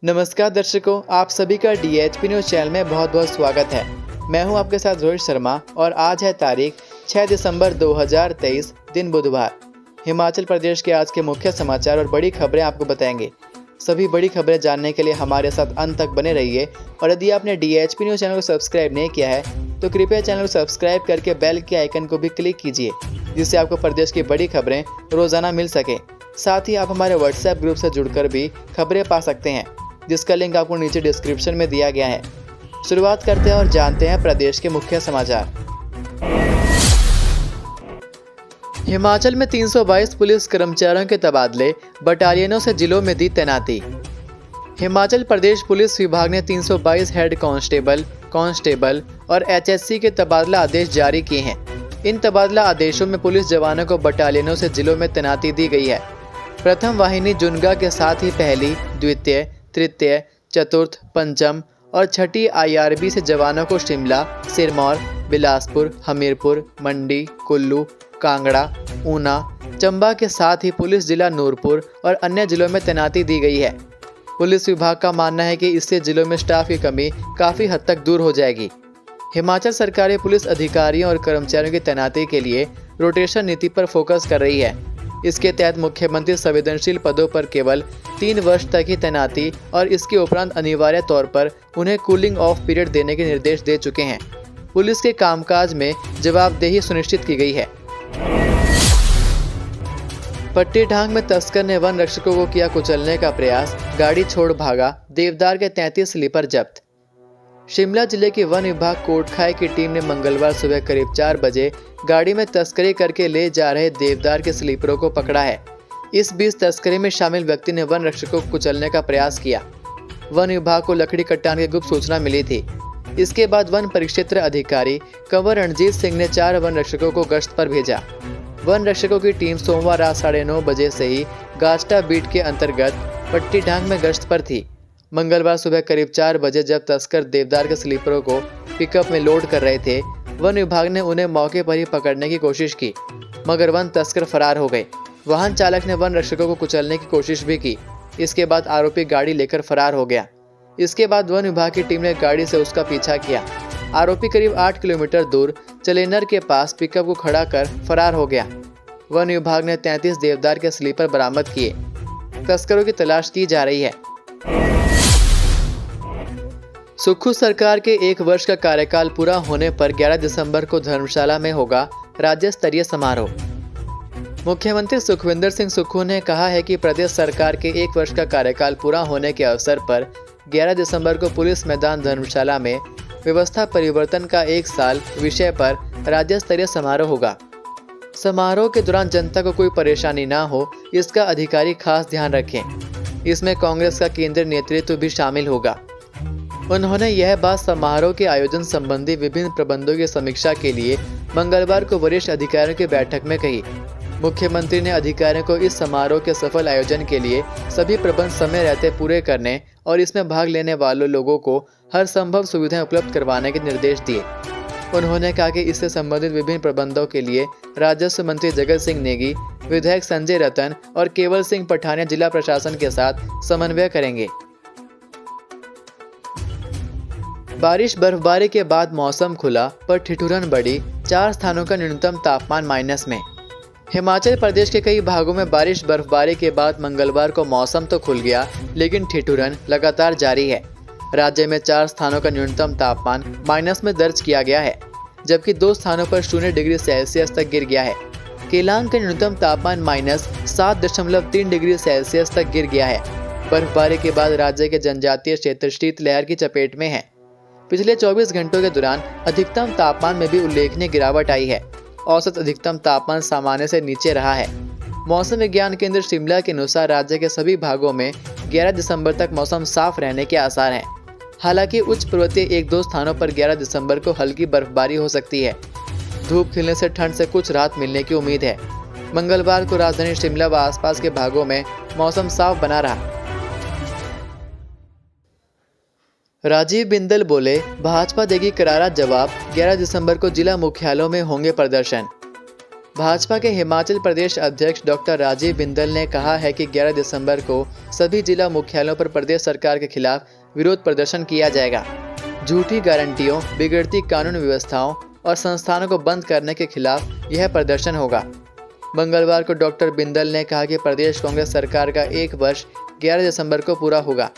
नमस्कार दर्शकों, आप सभी का DHP न्यूज़ चैनल में बहुत बहुत स्वागत है। मैं हूं आपके साथ रोहित शर्मा और आज है तारीख 6 दिसंबर 2023 दिन बुधवार। हिमाचल प्रदेश के आज के मुख्य समाचार और बड़ी खबरें आपको बताएंगे। सभी बड़ी खबरें जानने के लिए हमारे साथ अंत तक बने रहिए और यदि आपने DHP न्यूज़ चैनल को सब्सक्राइब नहीं किया है तो कृपया चैनल को सब्सक्राइब करके बेल के आइकन को भी क्लिक कीजिए, जिससे आपको प्रदेश की बड़ी खबरें रोजाना मिल सके। साथ ही आप हमारे व्हाट्सएप ग्रुप से जुड़कर भी खबरें पा सकते हैं, जिसका लिंक आपको नीचे डिस्क्रिप्शन में दिया गया है। शुरुआत करते हैं और जानते हैं प्रदेश के मुख्य समाचार। हिमाचल में 322 पुलिस कर्मचारियों के तबादले, बटालियनों से जिलों में दी तैनाती। हिमाचल प्रदेश पुलिस विभाग ने 322 हेड कांस्टेबल और HSC के तबादला आदेश जारी किए हैं। इन तबादला आदेशों में पुलिस जवानों को बटालियनों से जिलों में तैनाती दी गई है। प्रथम वाहिनी जुनगा के साथ ही पहली, द्वितीय, तृतीय, चतुर्थ, पंचम और छठी IRB से जवानों को शिमला, सिरमौर, बिलासपुर, हमीरपुर, मंडी, कुल्लू, कांगड़ा, ऊना, चंबा के साथ ही पुलिस जिला नूरपुर और अन्य जिलों में तैनाती दी गई है। पुलिस विभाग का मानना है कि इससे जिलों में स्टाफ की कमी काफ़ी हद तक दूर हो जाएगी। हिमाचल सरकार पुलिस अधिकारियों और कर्मचारियों की तैनाती के लिए रोटेशन नीति पर फोकस कर रही है। इसके तहत मुख्यमंत्री संवेदनशील पदों पर केवल 3 वर्ष तक ही तैनाती और इसके उपरांत अनिवार्य तौर पर उन्हें कूलिंग ऑफ पीरियड देने के निर्देश दे चुके हैं। पुलिस के कामकाज में जवाबदेही सुनिश्चित की गई है। पट्टी ढांग में तस्कर ने वन रक्षकों को किया कुचलने का प्रयास, गाड़ी छोड़ भागा, देवदार के 33 स्लीपर जब्त। शिमला जिले के वन विभाग कोटखाई की टीम ने मंगलवार सुबह करीब 4 बजे गाड़ी में तस्करी करके ले जा रहे देवदार के स्लीपरों को पकड़ा है। इस बीच तस्करी में शामिल व्यक्ति ने वन रक्षकों को कुचलने का प्रयास किया। वन विभाग को लकड़ी कट्टान की गुप्त सूचना मिली थी। इसके बाद वन परिक्षेत्र अधिकारी कंवर रणजीत सिंह ने 4 वन रक्षकों को गश्त पर भेजा। वन रक्षकों की टीम सोमवार रात 9:30 बजे से ही गास्टा बीट के अंतर्गत पट्टी ढांग में गश्त पर थी। मंगलवार सुबह करीब 4 बजे जब तस्कर देवदार के स्लीपरों को पिकअप में लोड कर रहे थे, वन विभाग ने उन्हें मौके पर ही पकड़ने की कोशिश की, मगर वन तस्कर फरार हो गए। वाहन चालक ने वन रक्षकों को कुचलने की कोशिश भी की। इसके बाद आरोपी गाड़ी लेकर फरार हो गया। इसके बाद वन विभाग की टीम ने गाड़ी से उसका पीछा किया। आरोपी करीब 8 किलोमीटर दूर चलेनर के पास पिकअप को खड़ा कर फरार हो गया। वन विभाग ने 33 देवदार के स्लीपर बरामद किए। तस्करों की तलाश की जा रही है। सुक्खू सरकार के 1 वर्ष का कार्यकाल पूरा होने पर 11 दिसंबर को धर्मशाला में होगा राज्य स्तरीय समारोह। मुख्यमंत्री सुखविंदर सिंह सुक्खू ने कहा है कि प्रदेश सरकार के 1 वर्ष का कार्यकाल पूरा होने के अवसर पर 11 दिसंबर को पुलिस मैदान धर्मशाला में व्यवस्था परिवर्तन का 1 साल विषय पर राज्य स्तरीय समारोह होगा। समारोह के दौरान जनता को कोई परेशानी ना हो, इसका अधिकारी खास ध्यान रखें। इसमें कांग्रेस का केंद्रीय नेतृत्व भी शामिल होगा। उन्होंने यह बात समारोह के आयोजन संबंधी विभिन्न प्रबंधों की समीक्षा के लिए मंगलवार को वरिष्ठ अधिकारियों की बैठक में कही। मुख्यमंत्री ने अधिकारियों को इस समारोह के सफल आयोजन के लिए सभी प्रबंध समय रहते पूरे करने और इसमें भाग लेने वालों लोगों को हर संभव सुविधाएं उपलब्ध करवाने के निर्देश दिए। उन्होंने कहा कि इससे संबंधित विभिन्न प्रबंधों के लिए राजस्व मंत्री जगत सिंह नेगी, विधायक संजय रतन और केवल सिंह पठानिया जिला प्रशासन के साथ समन्वय करेंगे। बारिश बर्फबारी के बाद मौसम खुला पर ठिठुरन बढ़ी, 4 स्थानों का न्यूनतम तापमान माइनस में। हिमाचल प्रदेश के कई भागों में बारिश बर्फबारी के बाद मंगलवार को मौसम तो खुल गया, लेकिन ठिठुरन लगातार जारी है। राज्य में 4 स्थानों का न्यूनतम तापमान माइनस में दर्ज किया गया है, जबकि 2 स्थानों पर 0 डिग्री सेल्सियस तक गिर गया है। केलांग का न्यूनतम तापमान -7.3 डिग्री सेल्सियस तक गिर गया है। बर्फबारी के बाद राज्य के जनजातीय क्षेत्र शीतलहर की चपेट में है। पिछले 24 घंटों के दौरान अधिकतम तापमान में भी उल्लेखनीय गिरावट आई है। औसत अधिकतम तापमान सामान्य से नीचे रहा है। मौसम विज्ञान केंद्र शिमला के अनुसार राज्य के सभी भागों में 11 दिसंबर तक मौसम साफ रहने के आसार हैं। हालांकि उच्च पर्वतीय 1-2 स्थानों पर 11 दिसंबर को हल्की बर्फबारी हो सकती है। धूप खिलने से ठंड से कुछ राहत मिलने की उम्मीद है। मंगलवार को राजधानी शिमला व आसपास के भागों में मौसम साफ बना रहा। राजीव बिंदल बोले, भाजपा देगी करारा जवाब, 11 दिसंबर को जिला मुख्यालयों में होंगे प्रदर्शन। भाजपा के हिमाचल प्रदेश अध्यक्ष डॉक्टर राजीव बिंदल ने कहा है कि 11 दिसंबर को सभी जिला मुख्यालयों पर प्रदेश सरकार के खिलाफ विरोध प्रदर्शन किया जाएगा। झूठी गारंटियों, बिगड़ती कानून व्यवस्थाओं और संस्थानों को बंद करने के खिलाफ यह प्रदर्शन होगा। मंगलवार को डॉक्टर बिंदल ने कहा कि प्रदेश कांग्रेस सरकार का 1 वर्ष 11 दिसंबर को पूरा होगा।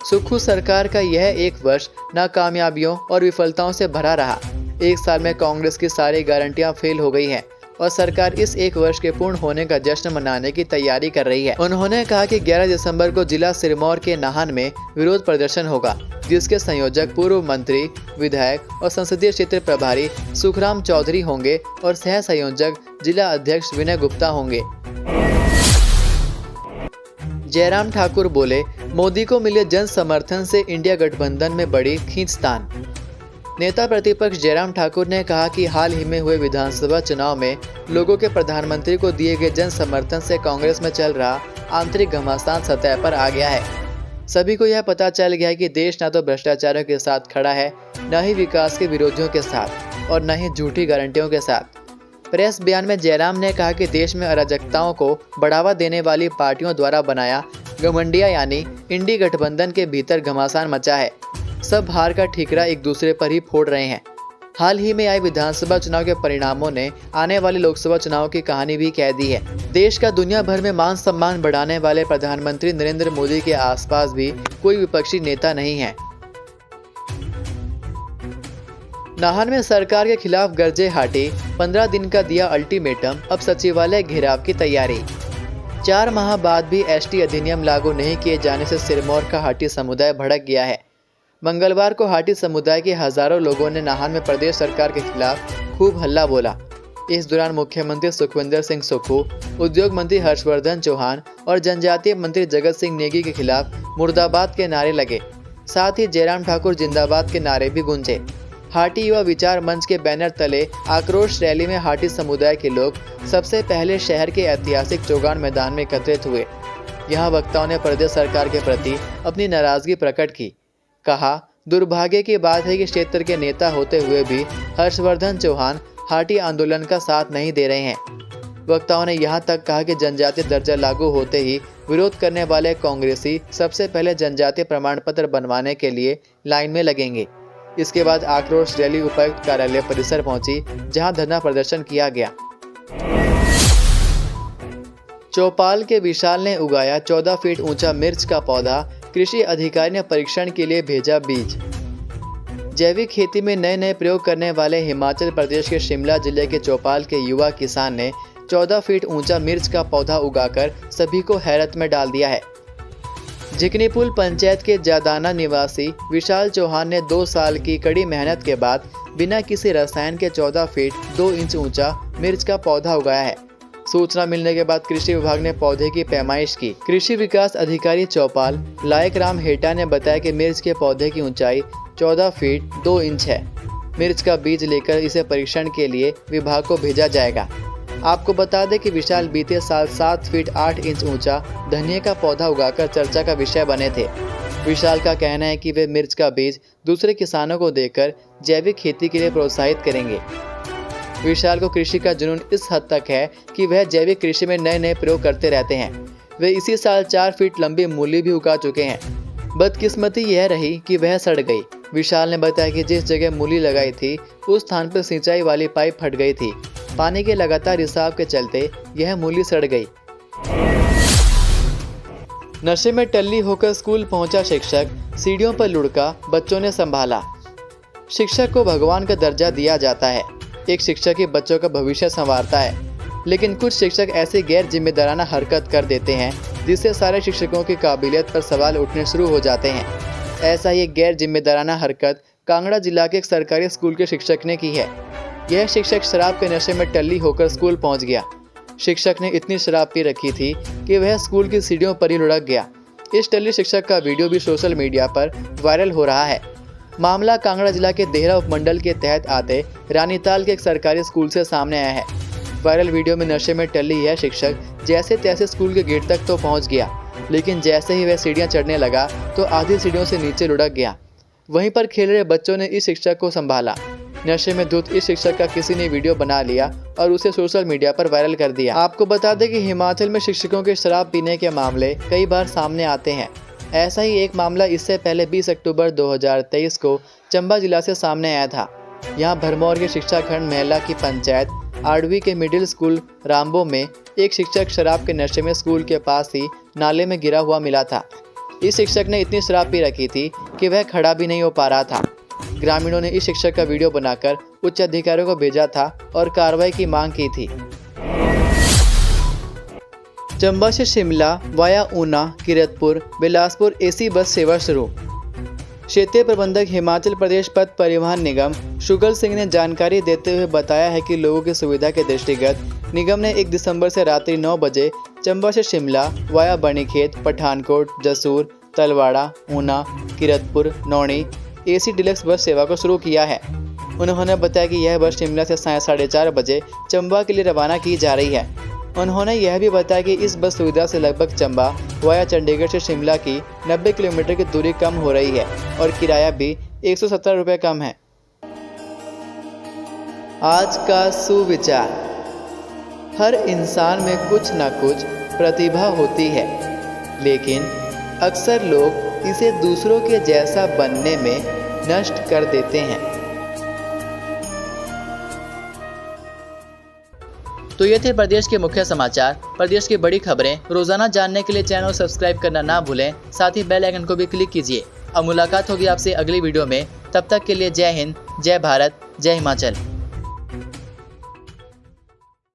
सुक्खू सरकार का यह 1 वर्ष नाकामयाबियों और विफलताओं से भरा रहा। 1 साल में कांग्रेस की सारी गारंटियां फेल हो गई हैं और सरकार इस 1 वर्ष के पूर्ण होने का जश्न मनाने की तैयारी कर रही है। उन्होंने कहा कि 11 दिसंबर को जिला सिरमौर के नाहन में विरोध प्रदर्शन होगा, जिसके संयोजक पूर्व मंत्री, विधायक और संसदीय क्षेत्र प्रभारी सुखराम चौधरी होंगे और सह संयोजक जिला अध्यक्ष विनय गुप्ता होंगे। जयराम ठाकुर बोले, मोदी को मिले जन समर्थन से इंडिया गठबंधन में बड़ी खींचतान। नेता प्रतिपक्ष जयराम ठाकुर ने कहा कि हाल ही में हुए विधानसभा चुनाव में लोगों के प्रधानमंत्री को दिए गए जन समर्थन से कांग्रेस में चल रहा आंतरिक घमासान सतह पर आ गया है। सभी को यह पता चल गया है कि देश न तो भ्रष्टाचारियों के साथ खड़ा है, न ही विकास के विरोधियों के साथ और न ही झूठी गारंटियों के साथ। प्रेस बयान में जयराम ने कहा कि देश में अराजकताओं को बढ़ावा देने वाली पार्टियों द्वारा बनाया घमंडिया यानी इंडी गठबंधन के भीतर घमासान मचा है। सब हार का ठीकरा एक दूसरे पर ही फोड़ रहे हैं। हाल ही में आए विधानसभा चुनाव के परिणामों ने आने वाले लोकसभा चुनाव की कहानी भी कह दी है। देश का दुनिया भर में मान सम्मान बढ़ाने वाले प्रधानमंत्री नरेंद्र मोदी के आसपास भी कोई विपक्षी नेता नहीं है। नाहन में सरकार के खिलाफ गरजे हाटी, 15 दिन का दिया अल्टीमेटम, अब सचिवालय घेराव की तैयारी। 4 माह बाद भी एसटी अधिनियम लागू नहीं किए जाने से सिरमौर का हाटी समुदाय भड़क गया है। मंगलवार को हाटी समुदाय के हजारों लोगों ने नाहन में प्रदेश सरकार के खिलाफ खूब हल्ला बोला। इस दौरान मुख्यमंत्री सुखविंदर सिंह सुक्खू, उद्योग मंत्री हर्षवर्धन चौहान और जनजातीय मंत्री जगत सिंह नेगी के खिलाफ मुर्दाबाद के नारे लगे। साथ ही जयराम ठाकुर जिंदाबाद के नारे भी गूंजे। हाटी युवा विचार मंच के बैनर तले आक्रोश रैली में हाटी समुदाय के लोग सबसे पहले शहर के ऐतिहासिक चौगान मैदान में एकत्रित हुए। यहाँ वक्ताओं ने प्रदेश सरकार के प्रति अपनी नाराजगी प्रकट की। कहा, दुर्भाग्य की बात है कि क्षेत्र के नेता होते हुए भी हर्षवर्धन चौहान हाटी आंदोलन का साथ नहीं दे रहे हैं। वक्ताओं ने यहाँ तक कहा कि जनजातीय दर्जा लागू होते ही विरोध करने वाले कांग्रेसी सबसे पहले जनजातीय प्रमाण पत्र बनवाने के लिए लाइन में लगेंगे। इसके बाद आक्रोश रैली उपायुक्त कार्यालय परिसर पहुंची, जहां धरना प्रदर्शन किया गया। चौपाल के विशाल ने उगाया 14 फीट ऊंचा मिर्च का पौधा, कृषि अधिकारी ने परीक्षण के लिए भेजा बीज। जैविक खेती में नए नए प्रयोग करने वाले हिमाचल प्रदेश के शिमला जिले के चौपाल के युवा किसान ने 14 फीट ऊंचा मिर्च का पौधा उगाकर सभी को हैरत में डाल दिया है। झिकनीपुल पंचायत के जादाना निवासी विशाल चौहान ने 2 साल की कड़ी मेहनत के बाद बिना किसी रसायन के 14 फीट 2 इंच ऊंचा मिर्च का पौधा उगाया है। सूचना मिलने के बाद कृषि विभाग ने पौधे की पैमाइश की। कृषि विकास अधिकारी चौपाल लायक राम हेटा ने बताया कि मिर्च के पौधे की ऊंचाई 14 फीट 2 इंच है। मिर्च का बीज लेकर इसे परीक्षण के लिए विभाग को भेजा जाएगा। आपको बता दें कि विशाल बीते साल 7 फीट 8 इंच ऊंचा धनिया का पौधा उगाकर चर्चा का विषय बने थे। विशाल का कहना है कि वे मिर्च का बीज दूसरे किसानों को देकर जैविक खेती के लिए प्रोत्साहित करेंगे। विशाल को कृषि का जुनून इस हद तक है कि वह जैविक कृषि में नए नए प्रयोग करते रहते हैं। वे इसी साल 4 फीट लंबी मूली भी उगा चुके हैं। बदकिस्मती यह रही कि वह सड़ गई। विशाल ने बताया कि जिस जगह मूली लगाई थी उस स्थान पर सिंचाई वाली पाइप फट गई थी। पानी के लगातार रिसाव के चलते यह मूली सड़ गई। नशे में टल्ली होकर स्कूल पहुंचा शिक्षक, सीढ़ियों पर लुढ़का, बच्चों ने संभाला। शिक्षक को भगवान का दर्जा दिया जाता है। एक शिक्षक ही बच्चों का भविष्य संवारता है, लेकिन कुछ शिक्षक ऐसी गैर जिम्मेदाराना हरकत कर देते हैं जिससे सारे शिक्षकों की काबिलियत पर सवाल उठने शुरू हो जाते हैं। ऐसा ही एक गैर जिम्मेदाराना हरकत कांगड़ा जिला के एक सरकारी स्कूल के शिक्षक ने की है। यह शिक्षक शराब के नशे में टल्ली होकर स्कूल पहुंच गया। शिक्षक ने इतनी शराब पी रखी थी कि वह स्कूल की सीढ़ियों पर ही लुढ़क गया। इस टल्ली शिक्षक का वीडियो भी सोशल मीडिया पर वायरल हो रहा है। मामला कांगड़ा जिला के देहरा उपमंडल के तहत आते रानीताल के एक सरकारी स्कूल से सामने आया है। वायरल वीडियो में नशे में टल्ली यह शिक्षक जैसे तैसे स्कूल के गेट तक तो पहुंच गया, लेकिन जैसे ही वह सीढ़ियां चढ़ने लगा तो आधी सीढ़ियों से नीचे लुढ़क गया। वहीं पर खेल रहे बच्चों ने इस शिक्षक को संभाला। नशे में धुत इस शिक्षक का किसी ने वीडियो बना लिया और उसे सोशल मीडिया पर वायरल कर दिया। आपको बता दें कि हिमाचल में शिक्षकों के शराब पीने के मामले कई बार सामने आते हैं। ऐसा ही एक मामला इससे पहले 20 अक्टूबर 2023 को चंबा जिला से सामने आया था। यहाँ भरमौर के शिक्षा खंड मेला की पंचायत आडवी के मिडिल स्कूल रामबो में एक शिक्षक शराब के नशे में स्कूल के पास ही नाले में गिरा हुआ मिला था। इस शिक्षक ने इतनी शराब पी रखी थी कि वह खड़ा भी नहीं हो पा रहा था। ग्रामीणों ने इस शिक्षक का वीडियो बनाकर उच्च अधिकारियों को भेजा था और कार्रवाई की मांग की थी। चंबा से Shimla via Una, Kiratpur, Bilaspur AC bus सेवा शुरू। क्षेत्रीय प्रबंधक हिमाचल प्रदेश पथ परिवहन निगम शुगल सिंह ने जानकारी देते हुए बताया है कि लोगों की सुविधा के दृष्टिगत निगम ने 1 दिसंबर से रात्रि 9 बजे चंबा से Shimla via Banikhet, Pathankot, Jasur, Talwara, Una, Kiratpur, Nauni AC deluxe बस सेवा को शुरू किया है। उन्होंने बताया कि यह बस शिमला से 4:30 बजे चंबा के लिए रवाना की जा रही है। उन्होंने यह भी बताया कि इस बस सुविधा से लगभग चंबा वाया चंडीगढ़ से शिमला की 90 किलोमीटर की दूरी कम हो रही है और किराया भी 117 रुपये कम है। आज का सुविचार, हर इंसान में कुछ न कुछ प्रतिभा होती है, लेकिन अक्सर लोग इसे दूसरों के जैसा बनने में नष्ट कर देते हैं। तो ये थे प्रदेश के मुख्य समाचार। प्रदेश की बड़ी खबरें रोजाना जानने के लिए चैनल सब्सक्राइब करना ना भूलें, साथ ही बेल आइकन को भी क्लिक कीजिए। अब मुलाकात होगी आपसे अगली वीडियो में। तब तक के लिए जय हिंद, जय भारत, जय हिमाचल।